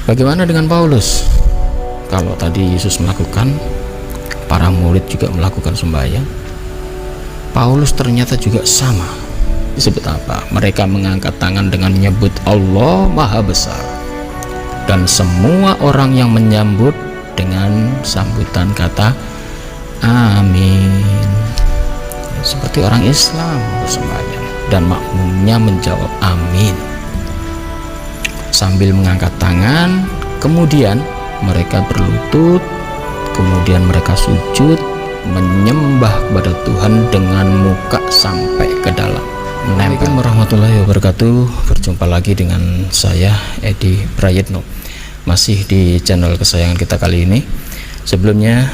Bagaimana dengan Paulus? Kalau tadi Yesus melakukan, para murid juga melakukan sembahyang, Paulus ternyata juga sama. Disebut apa? Mereka mengangkat tangan dengan menyebut Allah Maha Besar, dan semua orang yang menyambut dengan sambutan kata amin, seperti orang Islam bersembahyang, dan makmumnya menjawab amin sambil mengangkat tangan. Kemudian mereka berlutut, kemudian mereka sujud menyembah kepada Tuhan dengan muka sampai ke dalam. Assalamualaikum warahmatullahi wabarakatuh. Berjumpa lagi dengan saya Edi Prayitno, masih di channel kesayangan kita kali ini. Sebelumnya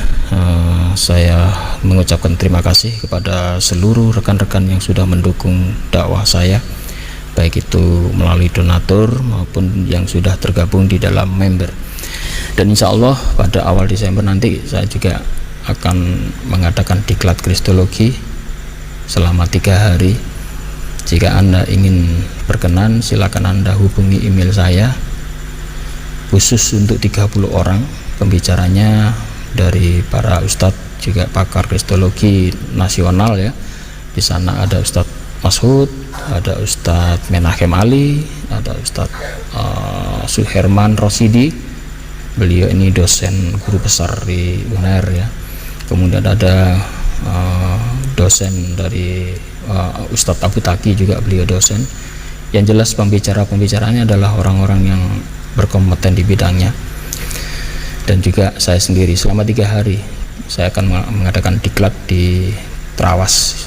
saya mengucapkan terima kasih kepada seluruh rekan-rekan yang sudah mendukung dakwah saya, baik itu melalui donatur maupun yang sudah tergabung di dalam member. Dan insya Allah pada awal Desember nanti saya juga akan mengadakan diklat kristologi selama 3 hari. Jika Anda ingin berkenan, silakan Anda hubungi email saya, khusus untuk 30 orang. Pembicaranya dari para ustadz, juga pakar kristologi nasional ya. Di sana ada Ustadz Mashud, ada Ustadz Menachem Ali, ada Ustadz Suherman Rosidi. Beliau ini dosen guru besar di UNER ya. Kemudian ada dosen dari Ustadz Abu Taki, juga beliau dosen. Yang jelas pembicaranya adalah orang-orang yang berkompeten di bidangnya. Dan juga saya sendiri selama 3 hari saya akan mengadakan diklat di Trawas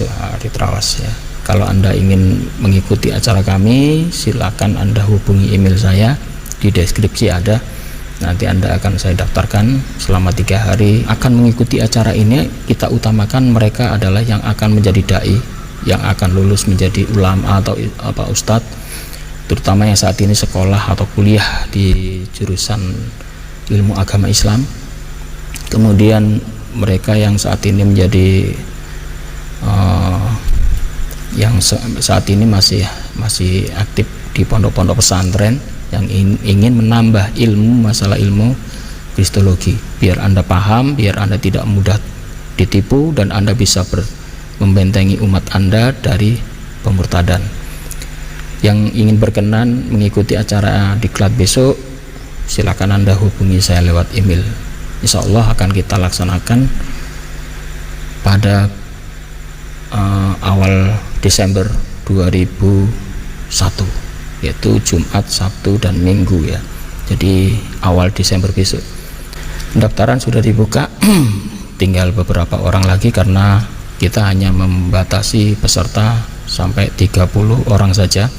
ya. Kalau Anda ingin mengikuti acara kami, silakan Anda hubungi email saya, di deskripsi ada. Nanti Anda akan saya daftarkan. Selama 3 hari akan mengikuti acara ini. Kita utamakan mereka adalah yang akan menjadi dai, yang akan lulus menjadi ulama atau ustadz, terutama yang saat ini sekolah atau kuliah di jurusan ilmu agama Islam. Kemudian mereka yang saat ini menjadi yang saat ini masih aktif di pondok-pondok pesantren, yang ingin menambah ilmu, masalah ilmu kristologi, biar Anda paham, biar Anda tidak mudah ditipu, dan Anda bisa membentengi umat Anda dari pemurtadan. Yang ingin berkenan mengikuti acara diklat besok, silakan Anda hubungi saya lewat email. Insya Allah akan kita laksanakan pada awal Desember 2001, yaitu Jumat, Sabtu, dan Minggu ya. Jadi awal Desember besok. Pendaftaran sudah dibuka, tinggal beberapa orang lagi karena kita hanya membatasi peserta sampai 30 orang saja.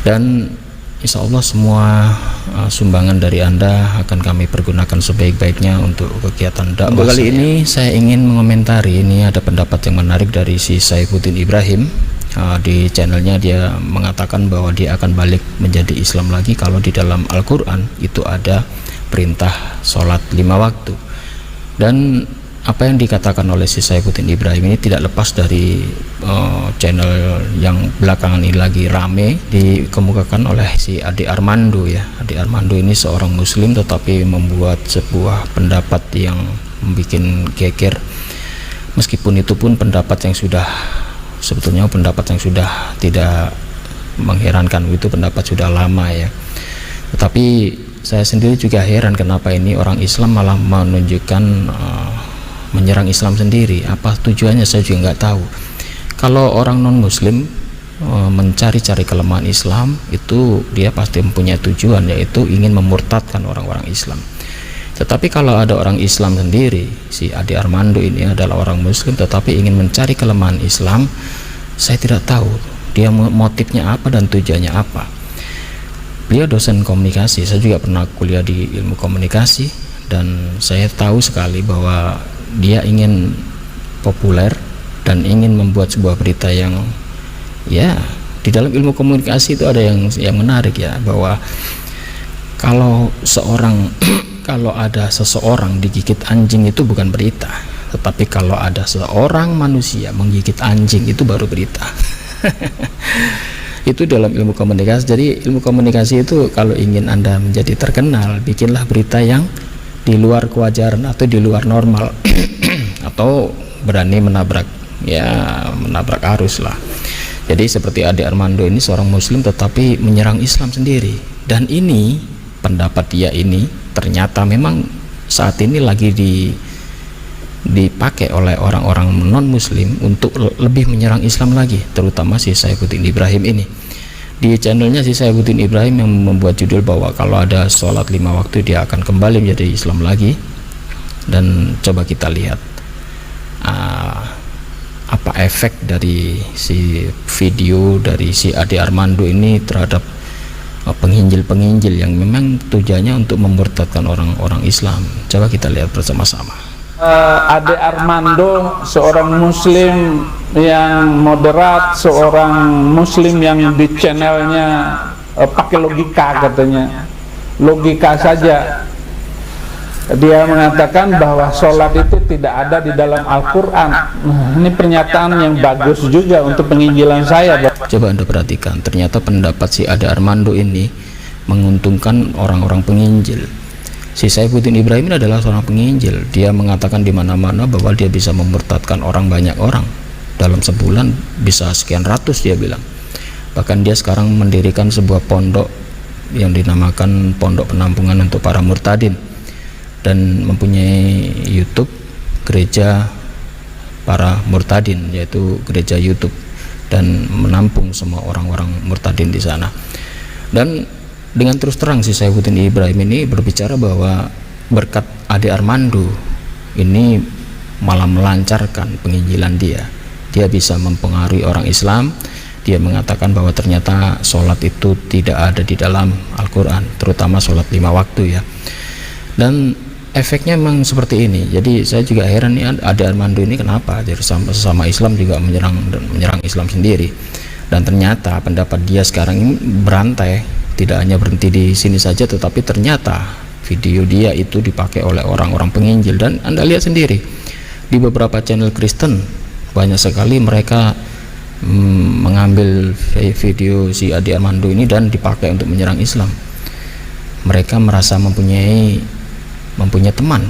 Dan insya Allah semua sumbangan dari Anda akan kami pergunakan sebaik-baiknya untuk kegiatan dakwah. Kali ini saya ingin mengomentari, ini ada pendapat yang menarik dari si Saifuddin Ibrahim. Di channelnya dia mengatakan bahwa dia akan balik menjadi Islam lagi kalau di dalam Al-Quran itu ada perintah sholat 5 waktu. Dan apa yang dikatakan oleh si Saifuddin Ibrahim ini tidak lepas dari channel yang belakangan ini lagi rame dikemukakan oleh si Ade Armando ya. Ade Armando ini seorang muslim tetapi membuat sebuah pendapat yang membuat geger, meskipun itu pun pendapat yang sudah sebetulnya pendapat yang sudah tidak mengherankan, itu pendapat sudah lama ya. Tetapi saya sendiri juga heran kenapa ini orang Islam malah menunjukkan menyerang Islam sendiri. Apa tujuannya saya juga nggak tahu. Kalau orang non muslim mencari-cari kelemahan Islam, itu dia pasti mempunyai tujuan, yaitu ingin memurtadkan orang-orang Islam. Tetapi kalau ada orang Islam sendiri, si Ade Armando ini adalah orang muslim tetapi ingin mencari kelemahan Islam, saya tidak tahu dia motifnya apa dan tujuannya apa. Beliau dosen komunikasi, saya juga pernah kuliah di ilmu komunikasi, dan saya tahu sekali bahwa dia ingin populer dan ingin membuat sebuah berita yang ya, di dalam ilmu komunikasi itu ada yang menarik ya, bahwa kalau ada seseorang digigit anjing itu bukan berita, tetapi kalau ada seorang manusia menggigit anjing itu baru berita. Itu dalam ilmu komunikasi. Jadi ilmu komunikasi itu kalau ingin Anda menjadi terkenal, bikinlah berita yang di luar kewajaran atau di luar normal atau berani menabrak arus lah. Jadi seperti Ade Armando ini seorang muslim tetapi menyerang Islam sendiri, dan ini pendapat dia ini ternyata memang saat ini lagi dipakai oleh orang-orang non muslim untuk lebih menyerang Islam lagi, terutama si Saifuddin Ibrahim ini. Di channelnya si Saifuddin Ibrahim yang membuat judul bahwa kalau ada sholat 5 waktu dia akan kembali menjadi Islam lagi. Dan coba kita lihat apa efek dari si video dari si Ade Armando ini terhadap penginjil-penginjil yang memang tujuannya untuk memurtadkan orang-orang Islam. Coba kita lihat bersama-sama. Ade Armando seorang muslim yang moderat, seorang muslim yang di channelnya pakai logika, katanya logika saja. Dia mengatakan bahwa sholat itu tidak ada di dalam Al-Quran. Ini pernyataan yang bagus juga untuk penginjilan saya. Coba Anda perhatikan, ternyata pendapat si Ade Armando ini menguntungkan orang-orang penginjil. Si Saifuddin Ibrahim ini adalah seorang penginjil. Dia mengatakan di mana-mana bahwa dia bisa memurtadkan banyak orang. Dalam sebulan bisa sekian ratus, dia bilang. Bahkan dia sekarang mendirikan sebuah pondok yang dinamakan Pondok Penampungan untuk para Murtadin, dan mempunyai YouTube gereja para murtadin, yaitu gereja YouTube, dan menampung semua orang-orang murtadin di sana. Dan dengan terus terang si Saifuddin Ibrahim ini berbicara bahwa berkat Ade Armando ini malah melancarkan penginjilan dia bisa mempengaruhi orang Islam. Dia mengatakan bahwa ternyata sholat itu tidak ada di dalam Al-Quran, terutama sholat 5 waktu ya. Dan efeknya memang seperti ini. Jadi saya juga heran nih, Ade Armando ini kenapa jadi sesama Islam juga menyerang Islam sendiri. Dan ternyata pendapat dia sekarang ini berantai, tidak hanya berhenti di sini saja, tetapi ternyata video dia itu dipakai oleh orang-orang penginjil. Dan Anda lihat sendiri di beberapa channel Kristen banyak sekali mereka mengambil video si Ade Armando ini dan dipakai untuk menyerang Islam. Mereka merasa mempunyai teman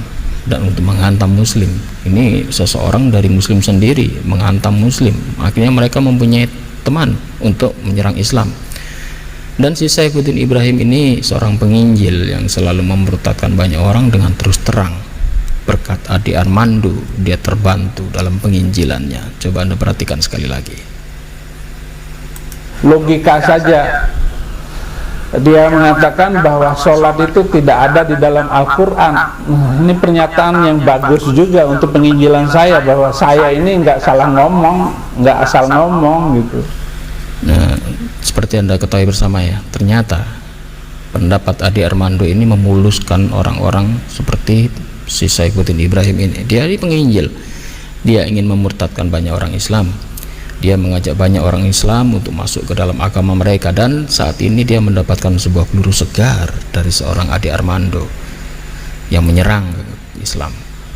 dan untuk menghantam muslim. Ini seseorang dari muslim sendiri menghantam muslim, akhirnya mereka mempunyai teman untuk menyerang Islam. Dan si Saifuddin Ibrahim ini seorang penginjil yang selalu memurtadkan banyak orang dengan terus terang. Berkat Ade Armando dia terbantu dalam penginjilannya. Coba Anda perhatikan sekali lagi. Logika saja. Dia mengatakan bahwa sholat itu tidak ada di dalam Al-Quran. Ini pernyataan yang bagus juga untuk penginjilan saya, bahwa saya ini nggak salah ngomong, nggak asal ngomong gitu. Nah, seperti Anda ketahui bersama ya, ternyata pendapat Ade Armando ini memuluskan orang-orang seperti si Saifuddin Ibrahim ini. Dia ini penginjil, dia ingin memurtadkan banyak orang Islam. Dia mengajak banyak orang Islam untuk masuk ke dalam agama mereka, dan saat ini dia mendapatkan sebuah peluru segar dari seorang Ade Armando yang menyerang Islam.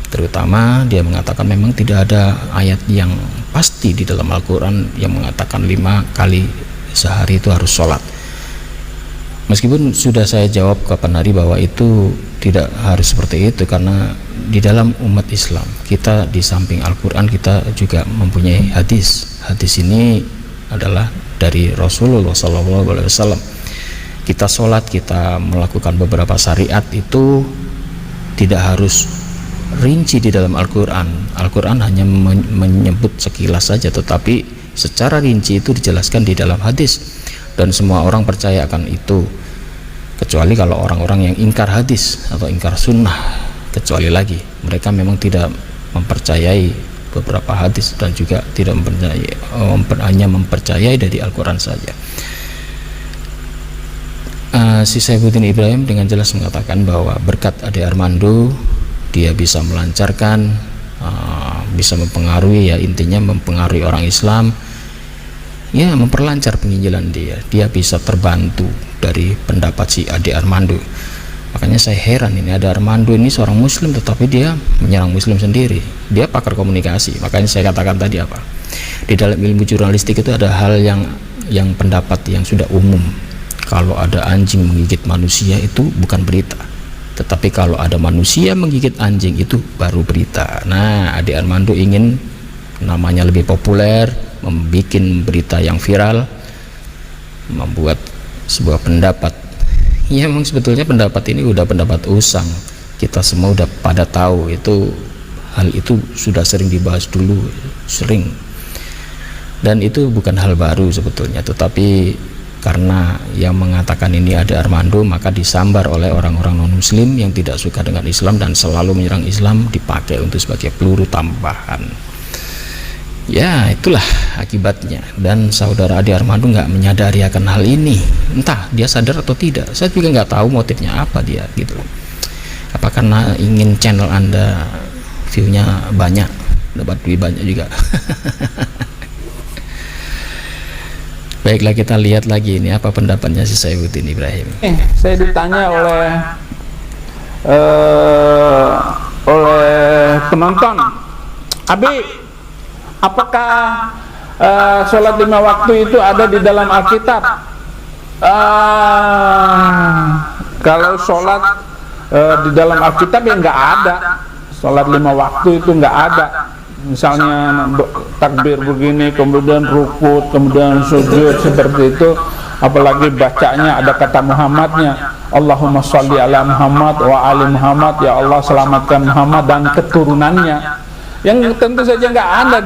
Terutama dia mengatakan memang tidak ada ayat yang pasti di dalam Al-Quran yang mengatakan 5 kali sehari itu harus sholat. Meskipun sudah saya jawab kapan hari bahwa itu tidak harus seperti itu, karena di dalam umat Islam kita di samping Al-Quran kita juga mempunyai hadis. Hadis ini adalah dari Rasulullah SAW. Kita sholat, kita melakukan beberapa syariat itu tidak harus rinci di dalam Al-Quran. Al-Quran hanya menyebut sekilas saja, tetapi secara rinci itu dijelaskan di dalam hadis, dan semua orang percaya akan itu, kecuali kalau orang-orang yang ingkar hadis atau ingkar sunnah. Kecuali lagi mereka memang tidak mempercayai beberapa hadis dan juga tidak mempercayai, hanya mempercayai dari Al-Quran saja. Si Saifuddin Ibrahim dengan jelas mengatakan bahwa berkat Ade Armando dia bisa melancarkan, bisa mempengaruhi, ya intinya mempengaruhi orang Islam, ya memperlancar penginjilan dia bisa terbantu dari pendapat si Ade Armando. Makanya saya heran, ini Ade Armando ini seorang muslim tetapi dia menyerang muslim sendiri. Dia pakar komunikasi. Makanya saya katakan tadi apa, di dalam ilmu jurnalistik itu ada hal yang yang pendapat yang sudah umum, kalau ada anjing menggigit manusia itu bukan berita, tetapi kalau ada manusia menggigit anjing itu baru berita. Nah, Ade Armando ingin namanya lebih populer, membuat berita yang viral, membuat sebuah pendapat. Ya, memang sebetulnya pendapat ini udah pendapat usang, kita semua udah pada tahu itu, hal itu sudah sering dibahas dulu, sering, dan itu bukan hal baru sebetulnya. Tetapi karena yang mengatakan ini Ade Armando, maka disambar oleh orang-orang non muslim yang tidak suka dengan Islam dan selalu menyerang Islam, dipakai untuk sebagai peluru tambahan. Ya, itulah akibatnya. Dan saudara Ade Armando nggak menyadari akan hal ini, entah dia sadar atau tidak. Saya juga nggak tahu motifnya apa dia gitu. Apa karena ingin channel Anda view-nya banyak, dapat duit banyak juga. Baiklah, kita lihat lagi ini apa pendapatnya si Saifuddin Ibrahim. Saya ditanya oleh penonton, Abi, apakah sholat 5 waktu itu ada di dalam Alkitab? Kalau sholat di dalam Alkitab ya nggak ada. Sholat 5 waktu itu nggak ada. Misalnya takbir begini, kemudian rukut, kemudian sujud seperti itu, apalagi bacanya ada kata Muhammadnya, Allahumma sholli ala Muhammad wa ali Muhammad, ya Allah selamatkan Muhammad dan keturunannya, yang tentu saja nggak ada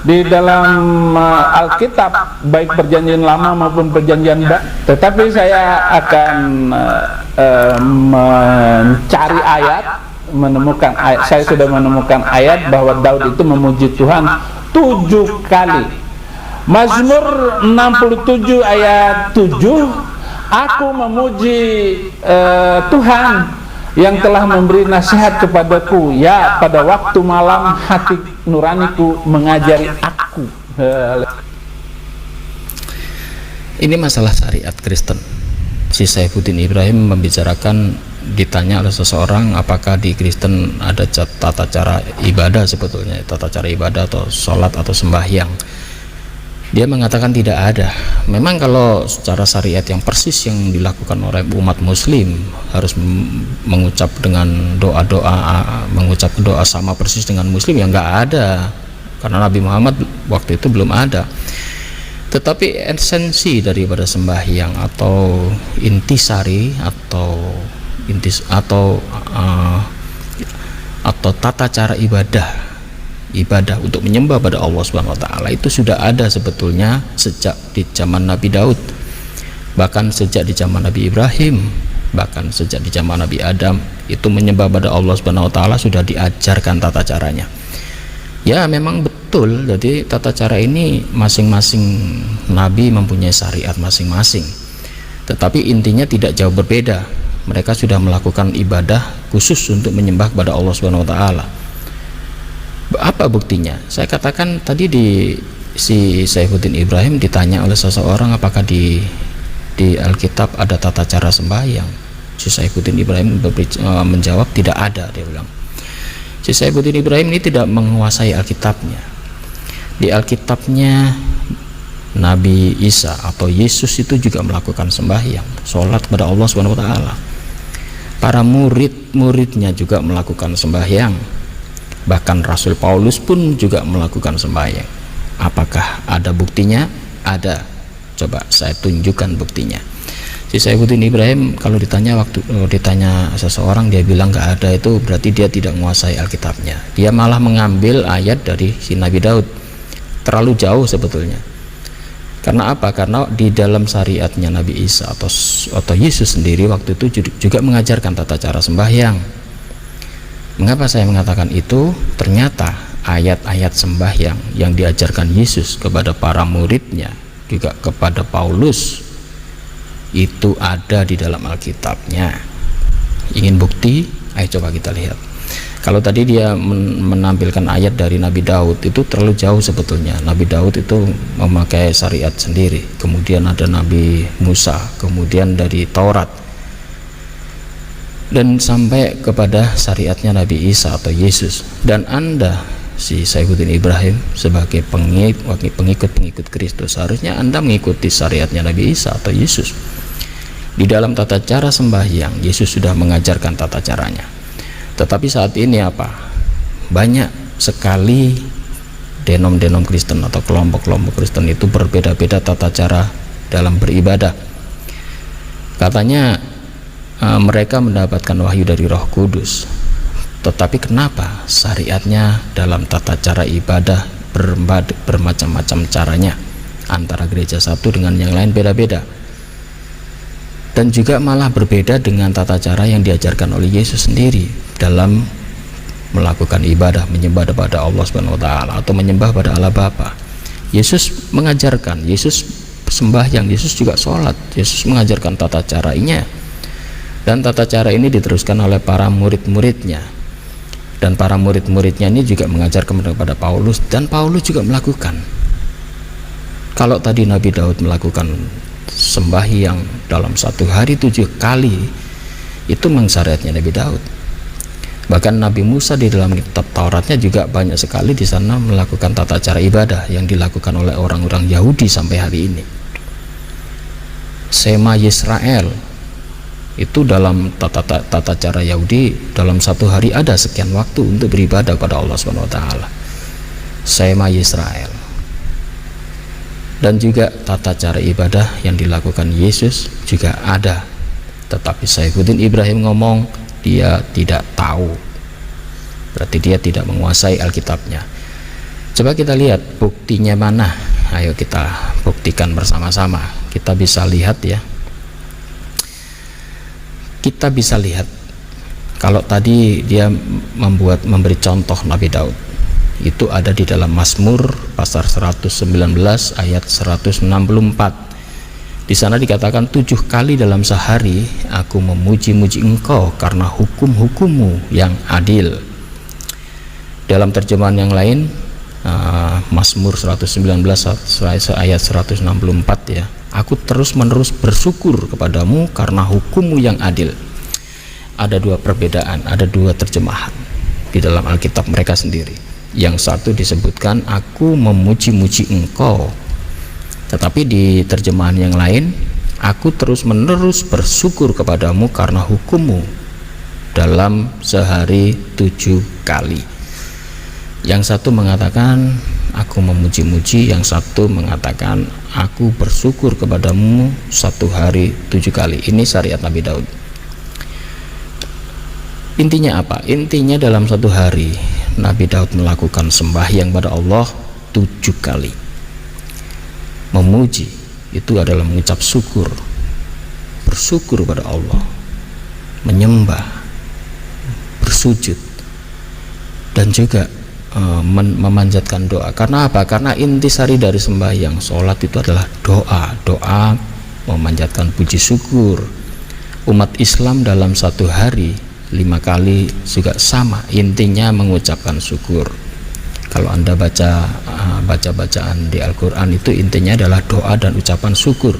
di dalam Alkitab, baik perjanjian lama maupun perjanjian baru. Tetapi saya akan mencari ayat, saya sudah menemukan ayat bahwa Daud itu memuji Tuhan 7 kali. Mazmur 67 ayat 7, aku memuji Tuhan yang telah memberi nasihat kepadaku, ya pada waktu malam hati nuraniku mengajari aku. Ini masalah syariat Kristen. Si Saifuddin Ibrahim membicarakan, ditanya oleh seseorang apakah di Kristen ada tata cara ibadah, sebetulnya tata cara ibadah atau sholat atau sembahyang. Dia mengatakan tidak ada. Memang kalau secara syariat yang persis yang dilakukan oleh umat muslim, harus mengucap dengan doa-doa, mengucap doa sama persis dengan muslim, ya nggak ada, karena Nabi Muhammad waktu itu belum ada. Tetapi esensi daripada sembahyang atau intisari atau tata cara ibadah untuk menyembah pada Allah Subhanahu wa taala itu sudah ada sebetulnya sejak di zaman Nabi Daud, bahkan sejak di zaman Nabi Ibrahim, bahkan sejak di zaman Nabi Adam. Itu menyembah pada Allah Subhanahu wa taala sudah diajarkan tata caranya. Ya, memang betul. Jadi tata cara ini masing-masing nabi mempunyai syariat masing-masing, tetapi intinya tidak jauh berbeda. Mereka sudah melakukan ibadah khusus untuk menyembah kepada Allah Subhanahu wa taala. Apa buktinya? Saya katakan tadi, si Saifuddin Ibrahim ditanya oleh seseorang apakah di Alkitab ada tata cara sembahyang. Si Saifuddin Ibrahim menjawab tidak ada. Dia bilang, si Saifuddin Ibrahim ini tidak menguasai Alkitabnya. Di Alkitabnya Nabi Isa atau Yesus itu juga melakukan sembahyang, sholat kepada Allah Subhanahu wa taala. Para murid-muridnya juga melakukan sembahyang. Bahkan Rasul Paulus pun juga melakukan sembahyang. Apakah ada buktinya? Ada. Coba saya tunjukkan buktinya. Si Saifuddin Ibrahim kalau ditanya seseorang dia bilang nggak ada, itu berarti dia tidak menguasai Alkitabnya. Dia malah mengambil ayat dari si Nabi Daud. Terlalu jauh sebetulnya. Karena apa? Karena di dalam syariatnya Nabi Isa atau Yesus sendiri waktu itu juga mengajarkan tata cara sembahyang. Mengapa saya mengatakan itu? Ternyata ayat-ayat sembahyang yang diajarkan Yesus kepada para muridnya, juga kepada Paulus, itu ada di dalam Alkitabnya. Ingin bukti? Ayo coba kita lihat. Kalau tadi dia menampilkan ayat dari Nabi Daud, itu terlalu jauh sebetulnya. Nabi Daud itu memakai syariat sendiri, kemudian ada Nabi Musa, kemudian dari Taurat, dan sampai kepada syariatnya Nabi Isa atau Yesus. Dan Anda si Saifuddin Ibrahim sebagai pengikut Kristus, seharusnya Anda mengikuti syariatnya Nabi Isa atau Yesus. Di dalam tata cara sembahyang, Yesus sudah mengajarkan tata caranya. Tetapi saat ini apa? Banyak sekali denom-denom Kristen atau kelompok-kelompok Kristen itu berbeda-beda tata cara dalam beribadah. Katanya mereka mendapatkan wahyu dari Roh Kudus. Tetapi kenapa syariatnya dalam tata cara ibadah bermacam-macam caranya, antara gereja satu dengan yang lain beda-beda, dan juga malah berbeda dengan tata cara yang diajarkan oleh Yesus sendiri dalam melakukan ibadah, menyembah kepada Allah Subhanahu wa taala atau menyembah pada Allah Bapa. Yesus mengajarkan, Yesus sembahyang, Yesus juga sholat, Yesus mengajarkan tata caranya, dan tata cara ini diteruskan oleh para murid-muridnya. Dan para murid-muridnya ini juga mengajarkan kepada Paulus, dan Paulus juga melakukan. Kalau tadi Nabi Daud melakukan sembahyang dalam satu hari 7 kali, itu mensyariatnya Nabi Daud. Bahkan Nabi Musa di dalam kitab Tauratnya juga banyak sekali di sana melakukan tata cara ibadah yang dilakukan oleh orang-orang Yahudi sampai hari ini. Shema Yisrael itu dalam tata cara Yahudi, dalam satu hari ada sekian waktu untuk beribadah pada Allah Subhanahu wa taala. Shema Yisrael. Dan juga tata cara ibadah yang dilakukan Yesus juga ada. Tetapi Saifuddin Ibrahim ngomong dia tidak tahu. Berarti dia tidak menguasai Alkitabnya. Coba kita lihat buktinya mana. Ayo kita buktikan bersama-sama. Kita bisa lihat ya. Kita bisa lihat kalau tadi dia memberi contoh Nabi Daud, itu ada di dalam Mazmur pasal 119 ayat 164. Di sana dikatakan 7 kali dalam sehari aku memuji-muji Engkau karena hukum-hukummu yang adil. Dalam terjemahan yang lain, Mazmur 119 ayat 164 ya, aku terus-menerus bersyukur kepadamu karena hukummu yang adil. Ada 2 perbedaan, ada 2 terjemahan di dalam Alkitab mereka sendiri. Yang satu disebutkan aku memuji-muji Engkau, tetapi di terjemahan yang lain aku terus-menerus bersyukur kepadamu karena hukummu dalam sehari 7 kali. Yang satu mengatakan aku memuji-muji, yang satu mengatakan aku bersyukur kepadamu 1 hari 7 kali. Ini syariat Nabi Daud. Intinya apa? Intinya dalam 1 hari Nabi Daud melakukan sembahyang pada Allah 7 kali. Memuji itu adalah mengucap syukur, bersyukur pada Allah, menyembah, bersujud, dan juga memanjatkan doa. Karena apa? Karena intisari dari sembahyang sholat itu adalah doa memanjatkan puji syukur. Umat Islam dalam 1 hari 5 kali juga sama, intinya mengucapkan syukur. Kalau Anda baca bacaan di Al-Quran itu intinya adalah doa dan ucapan syukur,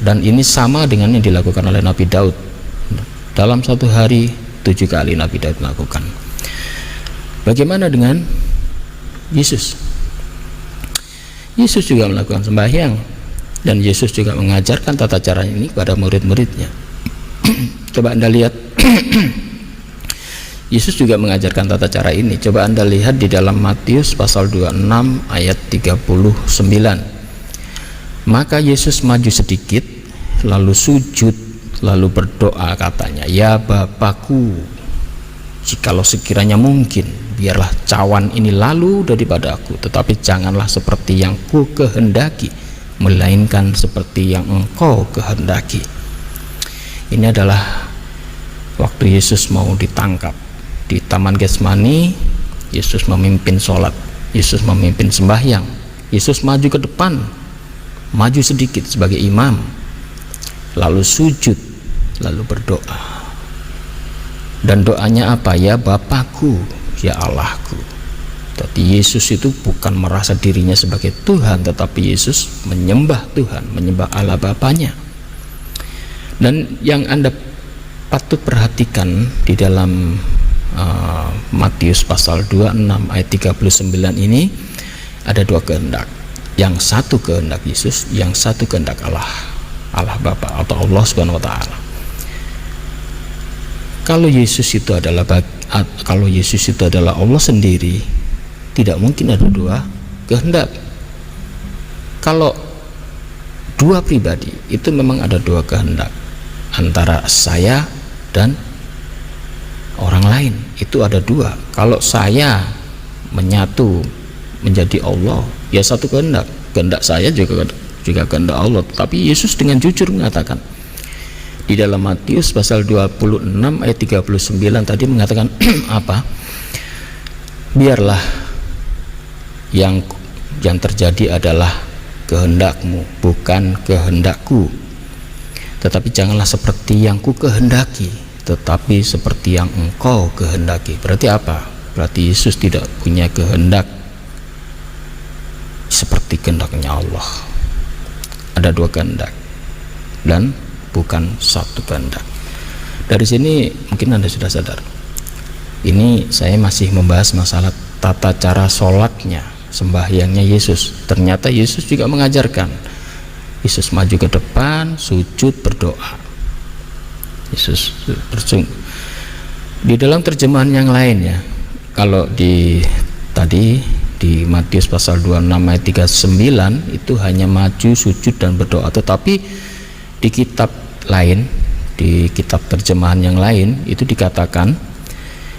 dan ini sama dengan yang dilakukan oleh Nabi Daud. Dalam 1 hari 7 kali Nabi Daud melakukan. Bagaimana dengan Yesus? Yesus juga melakukan sembahyang, dan Yesus juga mengajarkan tata cara ini kepada murid-muridnya. Coba Anda lihat Yesus juga mengajarkan tata cara ini. Coba Anda lihat di dalam Matius pasal 26 ayat 39. Maka Yesus maju sedikit, lalu sujud, lalu berdoa katanya, ya Bapakku, jikalau sekiranya mungkin, biarlah cawan ini lalu daripada aku, tetapi janganlah seperti yang ku kehendaki, melainkan seperti yang Engkau kehendaki. Ini adalah waktu Yesus mau ditangkap di Taman Getsemani. Yesus memimpin sholat, Yesus memimpin sembahyang, Yesus maju ke depan, maju sedikit sebagai imam, lalu sujud, lalu berdoa. Dan doanya apa? Ya Bapakku, ya Allahku. Jadi Yesus itu bukan merasa dirinya sebagai Tuhan, tetapi Yesus menyembah Tuhan, menyembah Allah Bapanya. Dan yang Anda patut perhatikan di dalam Matius pasal 26 ayat 39 ini ada dua kehendak. Yang satu kehendak Yesus, yang satu kehendak Allah Bapa atau Allah Subhanahu wa taala. Kalau Yesus itu adalah Allah sendiri, tidak mungkin ada dua kehendak. Kalau dua pribadi itu memang ada dua kehendak, antara saya dan orang lain itu ada dua. Kalau saya menyatu menjadi Allah, ya satu kehendak saya juga kehendak Allah. Tapi Yesus dengan jujur mengatakan di dalam Matius pasal 26 ayat 39 tadi mengatakan apa? Biarlah yang terjadi adalah kehendakmu, bukan kehendakku. Tetapi janganlah seperti yang ku kehendaki, tetapi seperti yang engkau kehendaki. Berarti apa? Berarti Yesus tidak punya kehendak seperti kehendaknya Allah. Ada dua kehendak dan bukan satu kehendak. Dari sini mungkin Anda sudah sadar, ini saya masih membahas masalah tata cara sholatnya, sembahyangnya Yesus. Ternyata Yesus juga mengajarkan. Yesus maju ke depan, sujud, berdoa. Yesus bersungguh. Di dalam terjemahan yang lain ya, kalau di Matius pasal 26 ayat 39 itu hanya maju, sujud dan berdoa. Tetapi di kitab lain, di kitab terjemahan yang lain itu dikatakan,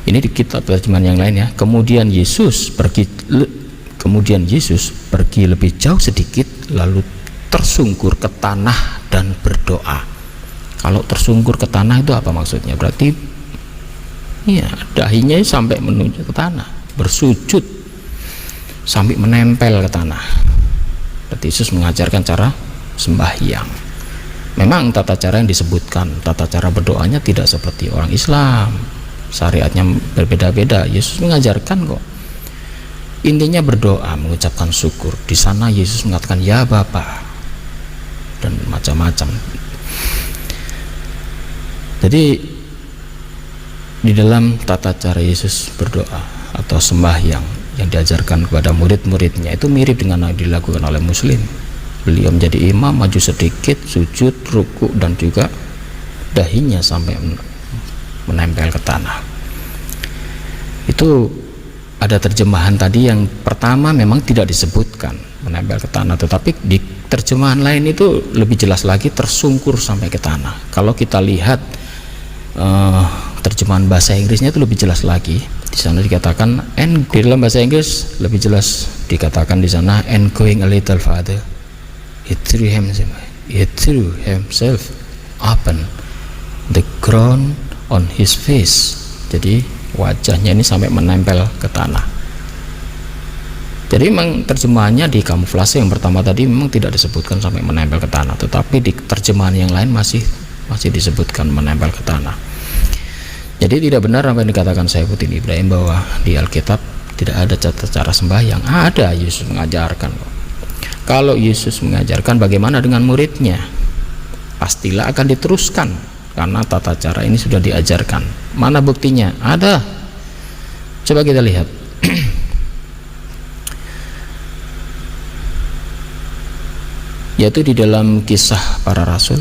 ini di kitab terjemahan yang lain ya, kemudian Yesus pergi lebih jauh sedikit lalu tersungkur ke tanah dan berdoa. Kalau tersungkur ke tanah itu apa maksudnya? Berarti ya dahinya sampai menuju ke tanah, bersujud sampai menempel ke tanah. Berarti Yesus mengajarkan cara sembahyang. Memang tata cara yang disebutkan, tata cara berdoanya tidak seperti orang Islam, syariatnya berbeda-beda. Yesus mengajarkan kok. Intinya berdoa, mengucapkan syukur. Di sana Yesus mengatakan ya Bapa dan macam-macam. Jadi di dalam tata cara Yesus berdoa atau sembahyang yang diajarkan kepada murid-muridnya itu mirip dengan yang dilakukan oleh Muslim. Beliau menjadi imam, maju sedikit, sujud, ruku, dan juga dahinya sampai menempel ke tanah. Itu ada terjemahan tadi yang pertama memang tidak disebutkan menempel ke tanah, tetapi di terjemahan lain itu lebih jelas lagi tersungkur sampai ke tanah. Kalau kita lihat terjemahan bahasa Inggrisnya itu lebih jelas lagi. Di sana dikatakan, di dalam bahasa Inggris lebih jelas dikatakan di sana, and going a little farther, he threw himself upon the ground on his face. Jadi wajahnya ini sampai menempel ke tanah. Jadi memang terjemahannya di kamuflase yang pertama tadi memang tidak disebutkan sampai menempel ke tanah, tetapi di terjemahan yang lain masih disebutkan menempel ke tanah. Jadi tidak benar apa yang dikatakan Saifuddin Ibrahim bahwa di Alkitab tidak ada tata cara sembahyang. Ada, Yesus mengajarkan. Kalau Yesus mengajarkan, bagaimana dengan muridnya? Pastilah akan diteruskan karena tata cara ini sudah diajarkan. Mana buktinya? Ada. Coba kita lihat. Yaitu di dalam Kisah Para Rasul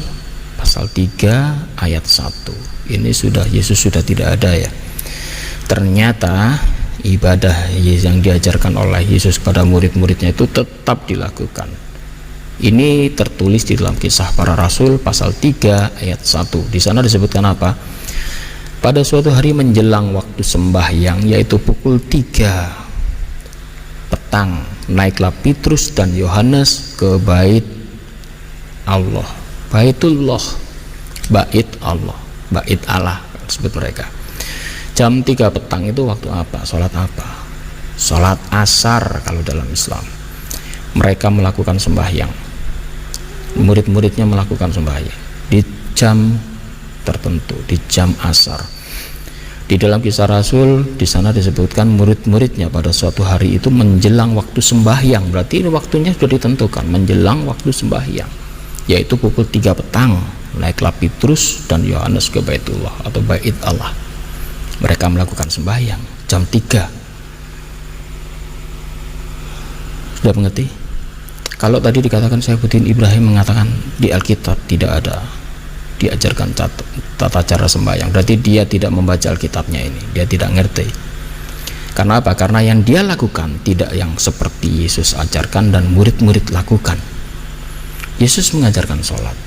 pasal 3 ayat 1. Ini Yesus sudah tidak ada ya. Ternyata ibadah yang diajarkan oleh Yesus kepada murid-muridnya itu tetap dilakukan. Ini tertulis di dalam Kisah Para Rasul pasal 3 ayat 1. Di sana disebutkan apa? Pada suatu hari menjelang waktu sembahyang, yaitu pukul 3 petang, naiklah Petrus dan Yohanes ke bait Allah, Baitullah, bait Allah, bait Allah disebut mereka. Jam 3 petang itu waktu apa? Sholat apa? Sholat asar kalau dalam Islam. Mereka melakukan sembahyang, murid-muridnya melakukan sembahyang di jam tertentu, di jam asar. Di dalam Kisah Rasul di sana disebutkan murid-muridnya pada suatu hari itu menjelang waktu sembahyang. Berarti ini waktunya sudah ditentukan, menjelang waktu sembahyang, yaitu pukul 3 petang naiklah Petrus dan Yohanes ke Baitullah atau bait Allah. mereka melakukan sembahyang jam 3. Sudah mengerti? Kalau tadi dikatakan Saifuddin Ibrahim mengatakan di Alkitab tidak ada diajarkan tata cara sembahyang, berarti dia tidak membaca Alkitabnya ini, dia tidak ngerti. Karena apa? Karena yang dia lakukan tidak yang seperti Yesus ajarkan dan murid-murid lakukan. Yesus mengajarkan sholat,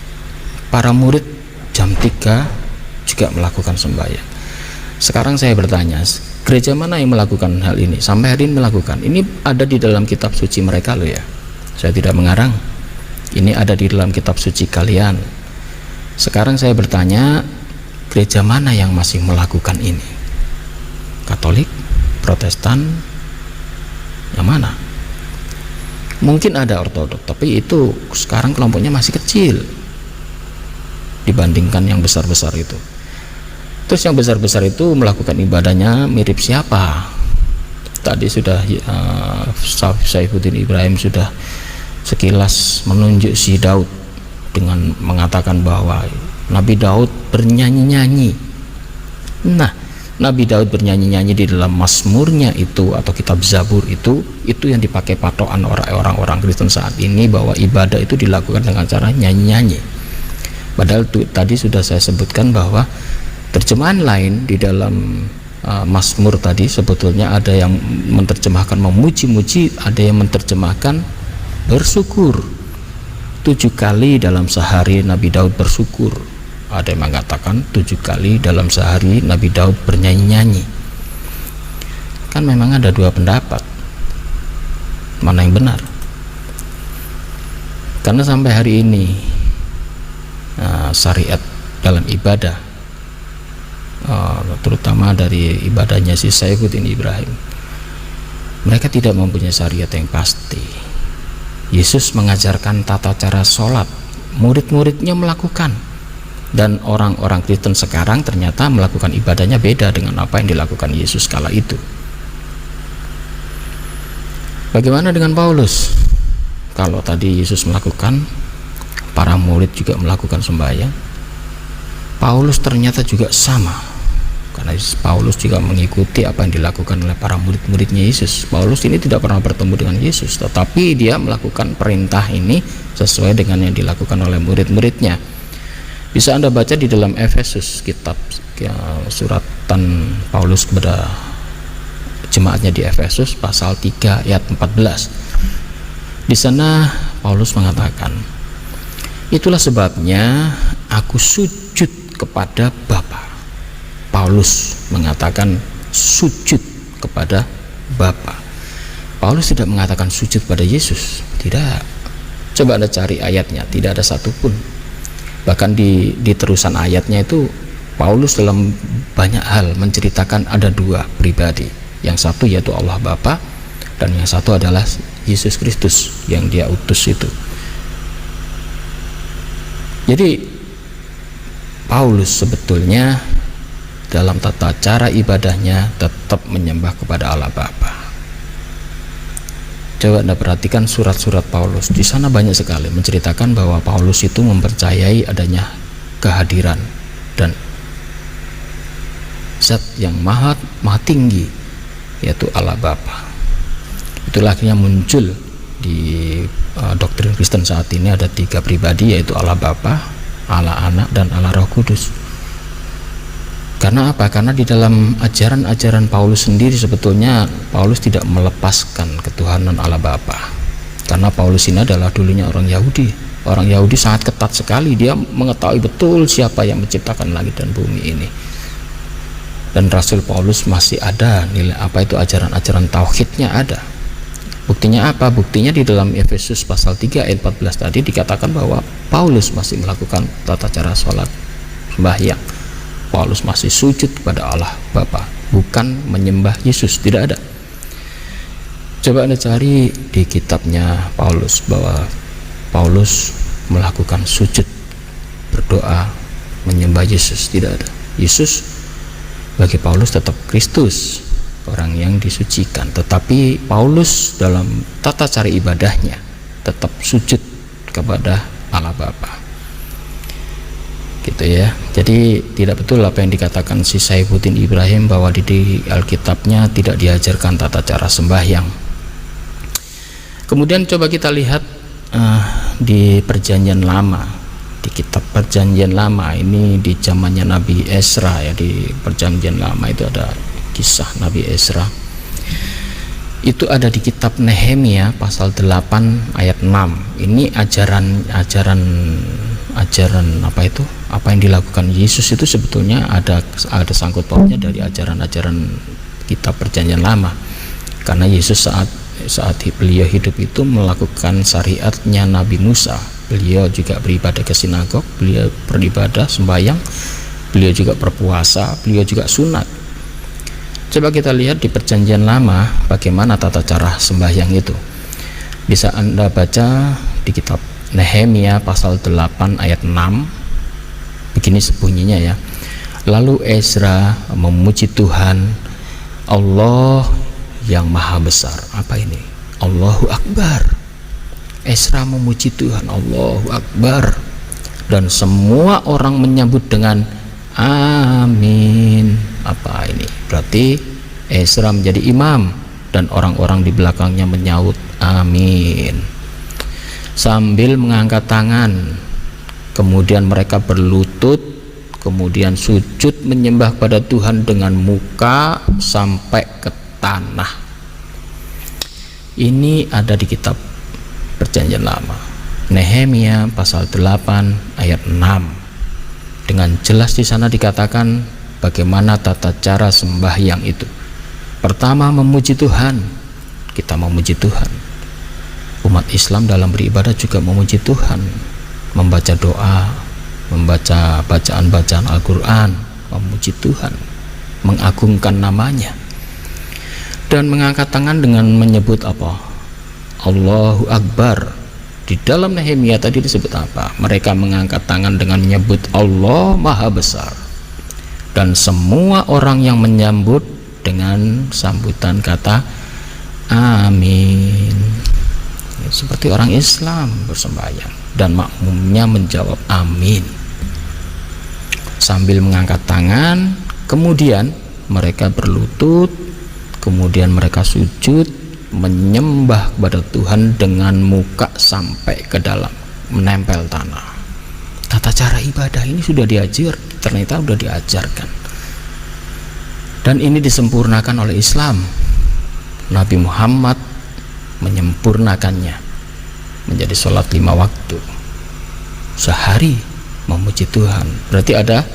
para murid jam 3 juga melakukan sembahyang. Sekarang saya bertanya, gereja mana yang melakukan hal ini? Sampai hari ini melakukan. Ini ada di dalam kitab suci mereka loh ya, saya tidak mengarang, ini ada di dalam kitab suci kalian. Sekarang saya bertanya, gereja mana yang masih melakukan ini? Katolik, Protestan, yang mana? Mungkin ada Ortodok, tapi itu sekarang kelompoknya masih kecil dibandingkan yang besar-besar itu. Terus yang besar-besar itu melakukan ibadahnya mirip siapa? Tadi sudah Saifuddin Ibrahim sudah sekilas menunjuk si Daud dengan mengatakan bahwa Nabi Daud bernyanyi-nyanyi. Nah, Nabi Daud bernyanyi-nyanyi di dalam Mazmurnya itu atau kitab Zabur itu yang dipakai patokan orang-orang Kristen saat ini, bahwa ibadah itu dilakukan dengan cara nyanyi-nyanyi. Padahal tadi sudah saya sebutkan bahwa terjemahan lain di dalam Mazmur tadi sebetulnya ada yang menerjemahkan memuji-muji, ada yang menerjemahkan bersyukur. 7 kali dalam sehari Nabi Daud bersyukur. Ada yang mengatakan 7 kali dalam sehari Nabi Daud bernyanyi-nyanyi. Kan memang ada 2 pendapat, mana yang benar? Karena sampai hari ini syariat dalam ibadah, terutama dari ibadahnya si Saifuddin Ibrahim, mereka tidak mempunyai syariat yang pasti. Yesus mengajarkan tata cara sholat, murid-muridnya melakukan, dan orang-orang Kristen sekarang ternyata melakukan ibadahnya beda dengan apa yang dilakukan Yesus kala itu. Bagaimana dengan Paulus? Kalau tadi Yesus melakukan, para murid juga melakukan sembahyang, Paulus ternyata juga sama, karena Paulus juga mengikuti apa yang dilakukan oleh para murid-muridnya Yesus. Paulus ini tidak pernah bertemu dengan Yesus, tetapi dia melakukan perintah ini sesuai dengan yang dilakukan oleh murid-muridnya. Bisa Anda baca di dalam Efesus, kitab suratan Paulus kepada jemaatnya di Efesus pasal 3 ayat 14. Di sana Paulus mengatakan, itulah sebabnya aku sujud kepada Bapa. Paulus mengatakan sujud kepada Bapa. Paulus tidak mengatakan sujud pada Yesus, tidak. Coba Anda cari ayatnya, tidak ada satupun. Bahkan di terusan ayatnya itu Paulus dalam banyak hal menceritakan ada 2 pribadi. Yang satu yaitu Allah Bapa, dan yang satu adalah Yesus Kristus yang dia utus itu. Jadi Paulus sebetulnya dalam tata cara ibadahnya tetap menyembah kepada Allah Bapa. Coba Anda perhatikan surat-surat Paulus, di sana banyak sekali menceritakan bahwa Paulus itu mempercayai adanya kehadiran dan zat yang maha tinggi, yaitu Allah Bapa. Itulah akhirnya muncul di doktrin Kristen saat ini ada 3 pribadi, yaitu Allah Bapa, Allah Anak, dan Allah Roh Kudus. Karena apa? Karena di dalam ajaran-ajaran Paulus sendiri sebetulnya Paulus tidak melepaskan ketuhanan Allah Bapa. Karena Paulus ini adalah dulunya orang Yahudi. Orang Yahudi sangat ketat sekali, dia mengetahui betul siapa yang menciptakan langit dan bumi ini. Dan Rasul Paulus masih ada nilai apa itu ajaran-ajaran tauhidnya ada. Buktinya apa? Buktinya di dalam Efesus pasal 3 ayat 14 tadi dikatakan bahwa Paulus masih melakukan tata cara sholat sembahyang. Paulus masih sujud kepada Allah Bapa, bukan menyembah Yesus, tidak ada. Coba Anda cari di kitabnya Paulus bahwa Paulus melakukan sujud, berdoa, menyembah Yesus, tidak ada. Yesus bagi Paulus tetap Kristus, orang yang disucikan, tetapi Paulus dalam tata cara ibadahnya tetap sujud kepada Allah Bapa. gitu ya. Jadi tidak betul apa yang dikatakan si Saifuddin Ibrahim bahwa di Alkitabnya tidak diajarkan tata cara sembahyang. Kemudian coba kita lihat di Perjanjian Lama, di kitab Perjanjian Lama ini di zamannya Nabi Ezra ya. Di Perjanjian Lama itu ada kisah Nabi Ezra, itu ada di kitab Nehemia pasal 8 ayat 6. Ini ajaran apa itu, apa yang dilakukan Yesus itu sebetulnya ada sangkut pautnya dari ajaran kitab Perjanjian Lama, karena Yesus saat beliau hidup itu melakukan syariatnya Nabi Musa. Beliau juga beribadah ke sinagog, beliau beribadah sembahyang, beliau juga berpuasa, beliau juga sunat. Coba kita lihat di Perjanjian Lama bagaimana tata cara sembahyang itu. Bisa Anda baca di kitab Nehemia pasal 8 ayat 6. Begini bunyinya ya. Lalu Ezra memuji Tuhan Allah yang maha besar. Apa ini? Allahu Akbar. Ezra memuji Tuhan, Allahu Akbar. Dan semua orang menyambut dengan amin. Apa ini? Berarti Ezra menjadi imam dan orang-orang di belakangnya menyaut amin sambil mengangkat tangan. Kemudian mereka berlutut, kemudian sujud menyembah pada Tuhan dengan muka sampai ke tanah. Ini ada di kitab Perjanjian Lama, Nehemia pasal 8 ayat 6. Dengan jelas di sana dikatakan bagaimana tata cara sembahyang itu. Pertama, memuji Tuhan. Kita memuji Tuhan. Umat Islam dalam beribadah juga memuji Tuhan, membaca doa, membaca bacaan-bacaan Al-Quran, memuji Tuhan, mengagungkan namanya, dan mengangkat tangan dengan menyebut apa? Allahu Akbar. Di dalam Nehemia tadi disebut apa? Mereka mengangkat tangan dengan menyebut Allah Maha Besar, dan semua orang yang menyambut dengan sambutan kata amin, seperti orang Islam bersembahyang, dan makmumnya menjawab amin sambil mengangkat tangan. Kemudian mereka berlutut, kemudian mereka sujud menyembah kepada Tuhan dengan muka sampai ke dalam, menempel tanah. Tata cara ibadah ini sudah ternyata sudah diajarkan, dan ini disempurnakan oleh Islam. Nabi Muhammad menyempurnakannya menjadi sholat 5 waktu sehari, memuji Tuhan. Berarti ada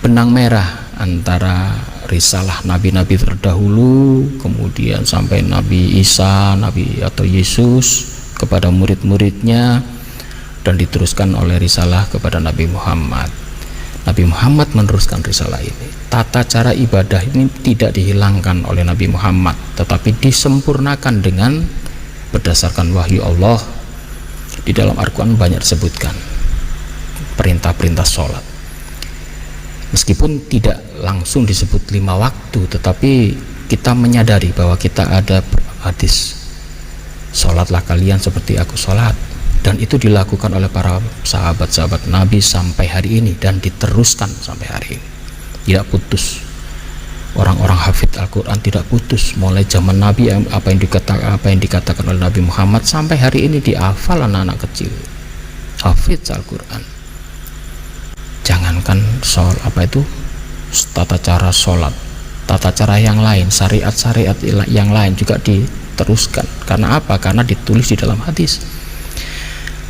benang merah antara risalah nabi-nabi terdahulu, kemudian sampai Nabi Isa, Nabi atau Yesus kepada murid-muridnya, dan diteruskan oleh risalah kepada Nabi Muhammad. Nabi Muhammad meneruskan risalah ini. Tata cara ibadah ini tidak dihilangkan oleh Nabi Muhammad, tetapi disempurnakan dengan berdasarkan wahyu Allah. Di dalam Al-Quran banyak disebutkan perintah-perintah sholat, meskipun tidak langsung disebut 5 waktu, tetapi kita menyadari bahwa kita ada hadis, sholatlah kalian seperti aku sholat, dan itu dilakukan oleh para sahabat-sahabat Nabi sampai hari ini, dan diteruskan sampai hari ini, tidak putus. Orang-orang hafid Al-Quran tidak putus, mulai zaman Nabi apa yang dikatakan oleh Nabi Muhammad sampai hari ini dihafal anak-anak kecil hafid Al-Quran. Jangankan tata cara sholat, tata cara yang lain, syariat-syariat yang lain juga diteruskan. Karena apa? Karena ditulis di dalam hadis.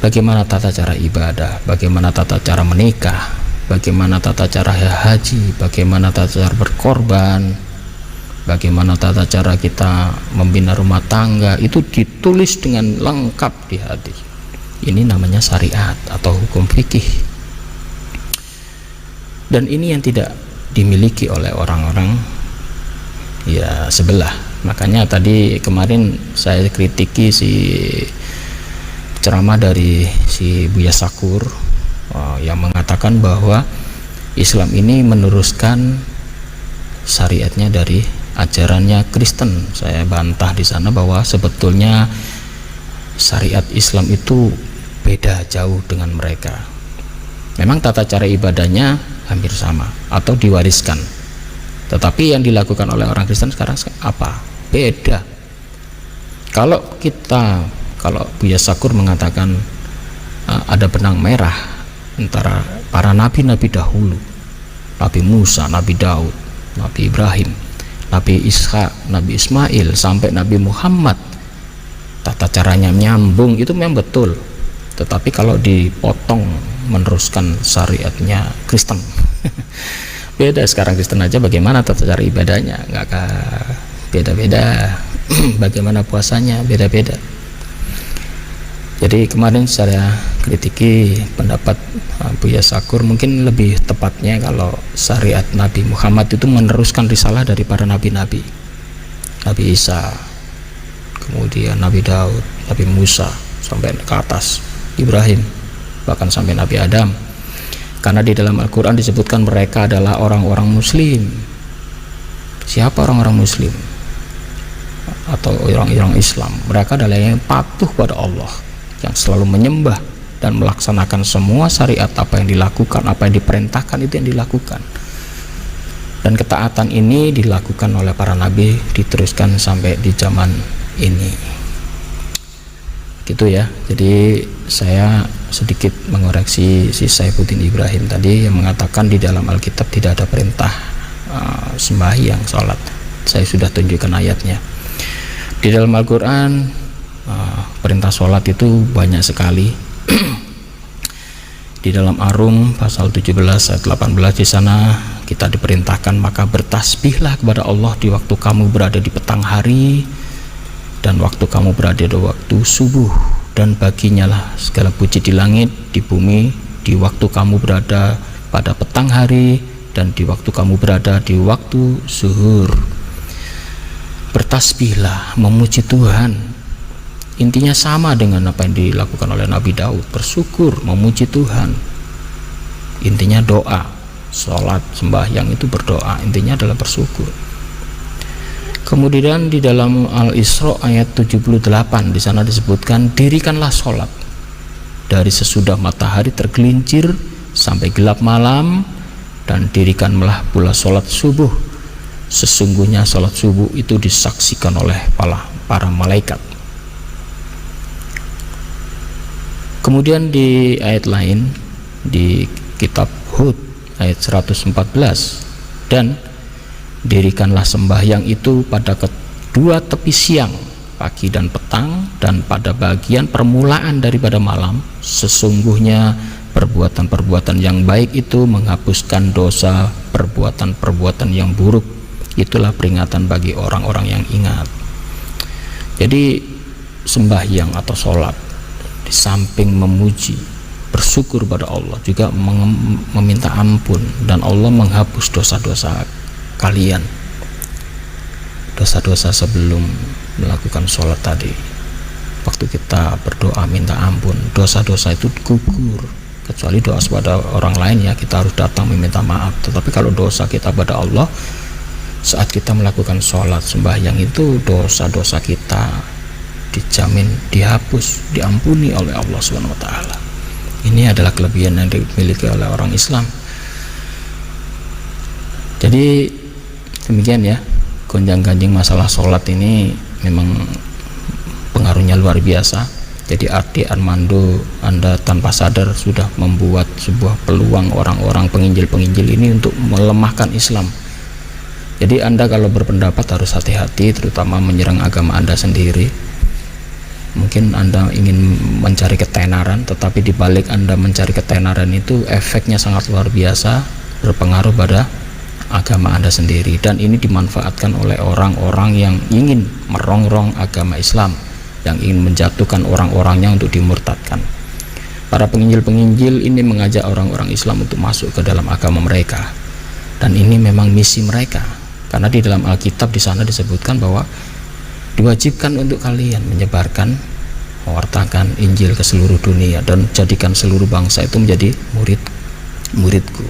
Bagaimana tata cara ibadah, bagaimana tata cara menikah, bagaimana tata cara haji, bagaimana tata cara berkorban, bagaimana tata cara kita membina rumah tangga, itu ditulis dengan lengkap di hadis. Ini namanya syariat atau hukum fikih. Dan ini yang tidak dimiliki oleh orang-orang ya sebelah. Makanya tadi kemarin saya kritiki si ceramah dari si Buya Sakur yang mengatakan bahwa Islam ini meneruskan syariatnya dari ajarannya Kristen. Saya bantah di sana bahwa sebetulnya syariat Islam itu beda jauh dengan mereka. Memang tata cara ibadahnya hampir sama atau diwariskan, tetapi yang dilakukan oleh orang Kristen sekarang apa? Beda. Kalau Buya Sakur mengatakan ada benang merah antara para nabi-nabi dahulu, Nabi Musa, Nabi Daud, Nabi Ibrahim, Nabi Ishak, Nabi Ismail sampai Nabi Muhammad, tata caranya nyambung, itu memang betul. Tetapi kalau dipotong meneruskan syariatnya Kristen beda. Sekarang Kristen aja bagaimana tata cara ibadahnya, nggak beda-beda. Bagaimana puasanya beda-beda. Jadi kemarin saya kritiki pendapat Buya Sakur, mungkin lebih tepatnya kalau syariat Nabi Muhammad itu meneruskan risalah dari para nabi-nabi, Nabi Isa, kemudian Nabi Daud, Nabi Musa, sampai ke atas Ibrahim, bahkan sampai Nabi Adam. Karena di dalam Al-Quran disebutkan mereka adalah orang-orang muslim. Siapa orang-orang muslim atau orang-orang Islam? Mereka adalah yang patuh pada Allah, yang selalu menyembah dan melaksanakan semua syariat, apa yang dilakukan, apa yang diperintahkan itu yang dilakukan. Dan ketaatan ini dilakukan oleh para nabi, diteruskan sampai di zaman ini. Gitu ya. Jadi saya sedikit mengoreksi si Saifuddin Ibrahim tadi yang mengatakan di dalam Alkitab tidak ada perintah sembahyang, sholat. Saya sudah tunjukkan ayatnya. Di dalam Al-Quran perintah sholat itu banyak sekali. Di dalam Ar-Rum pasal 17 ayat 18, di sana kita diperintahkan, maka bertasbihlah kepada Allah di waktu kamu berada di petang hari dan waktu kamu berada di waktu subuh, dan baginya lah segala puji di langit, di bumi, di waktu kamu berada pada petang hari dan di waktu kamu berada di waktu zuhur. Bertasbihlah, memuji Tuhan. Intinya sama dengan apa yang dilakukan oleh Nabi Daud, bersyukur, memuji Tuhan. Intinya doa, sholat, sembahyang itu berdoa, intinya adalah bersyukur. Kemudian di dalam Al-Isra ayat 78, di sana disebutkan, dirikanlah sholat dari sesudah matahari tergelincir sampai gelap malam, dan dirikanlah pula sholat subuh. Sesungguhnya sholat subuh itu disaksikan oleh para malaikat. Kemudian di ayat lain di kitab Hud ayat 114, dan dirikanlah sembahyang itu pada kedua tepi siang, pagi dan petang, dan pada bagian permulaan daripada malam. Sesungguhnya perbuatan-perbuatan yang baik itu menghapuskan dosa perbuatan-perbuatan yang buruk. Itulah peringatan bagi orang-orang yang ingat. Jadi sembahyang atau sholat, di samping memuji, bersyukur pada Allah, juga meminta ampun, dan Allah menghapus dosa-dosa kalian, dosa-dosa sebelum melakukan sholat tadi. Waktu kita berdoa minta ampun, dosa-dosa itu gugur. Kecuali doa kepada orang lain, ya kita harus datang meminta maaf. Tetapi kalau dosa kita pada Allah, saat kita melakukan sholat sembahyang itu, dosa-dosa kita dijamin dihapus, diampuni oleh Allah SWT. Ini adalah kelebihan yang dimiliki oleh orang Islam. Jadi demikian ya, gonjang-ganjing masalah sholat ini memang pengaruhnya luar biasa. Jadi Ardi Armando, Anda tanpa sadar sudah membuat sebuah peluang orang-orang penginjil-penginjil ini untuk melemahkan Islam. Jadi Anda kalau berpendapat harus hati-hati, terutama menyerang agama Anda sendiri. Mungkin Anda ingin mencari ketenaran, tetapi di balik Anda mencari ketenaran itu efeknya sangat luar biasa, berpengaruh pada agama Anda sendiri. Dan ini dimanfaatkan oleh orang-orang yang ingin merongrong agama Islam, yang ingin menjatuhkan orang-orangnya untuk dimurtadkan. Para penginjil-penginjil ini mengajak orang-orang Islam untuk masuk ke dalam agama mereka, dan ini memang misi mereka. Karena di dalam Alkitab di sana disebutkan bahwa diwajibkan untuk kalian menyebarkan, mewartakan Injil ke seluruh dunia, dan jadikan seluruh bangsa itu menjadi murid-muridku.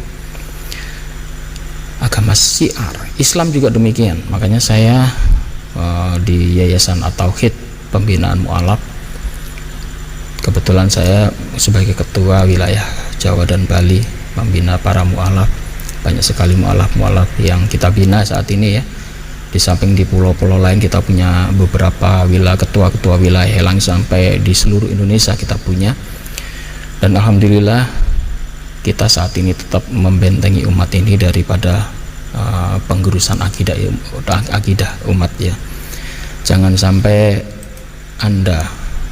Agama syiar Islam juga demikian. Makanya saya di Yayasan At-Tauhid Pembinaan Mu'alaf, kebetulan saya sebagai ketua wilayah Jawa dan Bali, membina para mu'alaf. Banyak sekali mu'alaf-mu'alaf yang kita bina saat ini ya. Di samping di pulau-pulau lain kita punya beberapa wilayah, ketua-ketua wilayah Helang, sampai di seluruh Indonesia kita punya. Dan alhamdulillah kita saat ini tetap membentengi umat ini daripada penggerusan akidah umat ya. Jangan sampai Anda,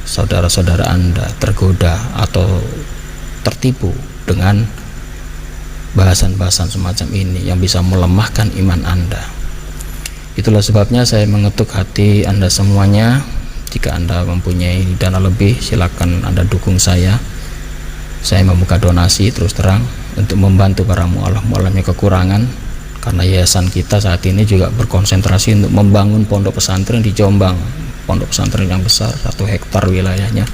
saudara-saudara Anda, tergoda atau tertipu dengan bahasan-bahasan semacam ini yang bisa melemahkan iman Anda. Itulah sebabnya saya mengetuk hati Anda semuanya. Jika Anda mempunyai dana lebih, silakan Anda dukung saya. Saya membuka donasi terus terang untuk membantu para mu'alaf-mu'alaf yang kekurangan, karena yayasan kita saat ini juga berkonsentrasi untuk membangun pondok pesantren di Jombang, pondok pesantren yang besar, 1 hektar wilayahnya.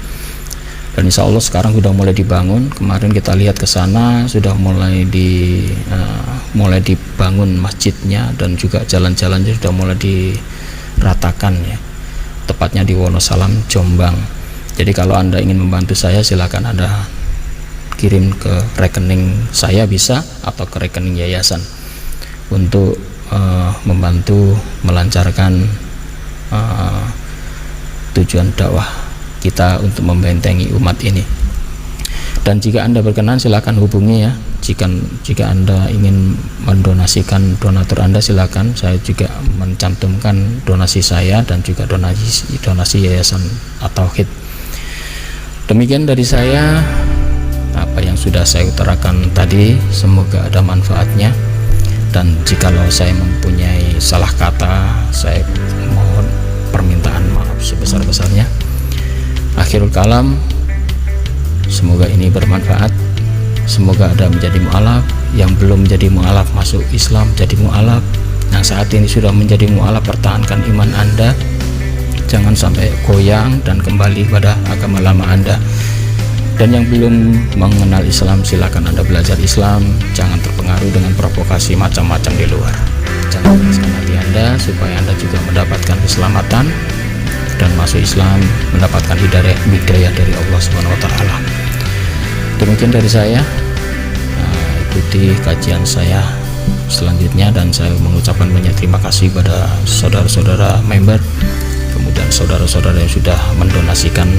Dan insya Allah sekarang sudah mulai dibangun. Kemarin kita lihat ke sana sudah mulai dibangun masjidnya, dan juga jalan-jalannya sudah mulai diratakan ya, tepatnya di Wonosalam, Jombang. Jadi kalau Anda ingin membantu saya, silakan Anda kirim ke rekening saya bisa, atau ke rekening yayasan untuk membantu melancarkan tujuan dakwah kita untuk membentengi umat ini. Dan jika Anda berkenan, silakan hubungi ya. Jika Anda ingin mendonasikan donatur Anda, silakan. Saya juga mencantumkan donasi saya dan juga donasi Yayasan At-Tauhid. Demikian dari saya, apa yang sudah saya utarakan tadi, semoga ada manfaatnya. Dan jikalau saya mempunyai salah kata, saya mohon permintaan maaf sebesar-besarnya. Akhirul kalam, semoga ini bermanfaat. Semoga Anda menjadi mu'alaf, yang belum menjadi mu'alaf masuk Islam jadi mu'alaf, yang saat ini sudah menjadi mu'alaf pertahankan iman Anda, jangan sampai goyang dan kembali pada agama lama Anda. Dan yang belum mengenal Islam, silakan Anda belajar Islam, jangan terpengaruh dengan provokasi macam-macam di luar. Jangan keraskan hati Anda supaya Anda juga mendapatkan keselamatan dan masuk Islam, mendapatkan hidayah dari Allah Subhanahu wa taala. Demikian dari saya. Ikuti kajian saya selanjutnya, dan saya mengucapkan banyak terima kasih pada saudara-saudara member, kemudian saudara-saudara yang sudah mendonasikan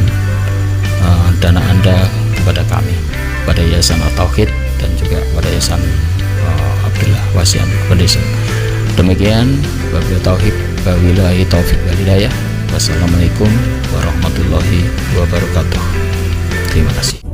dana Anda kepada kami, pada Yayasan At-Tauhid, dan juga pada Yayasan Abdullah Wasian Foundation. Demikian, wabillahi taufiq, wabillahi taufiq wal hidayah. Wassalamualaikum warahmatullahi wabarakatuh. Terima kasih.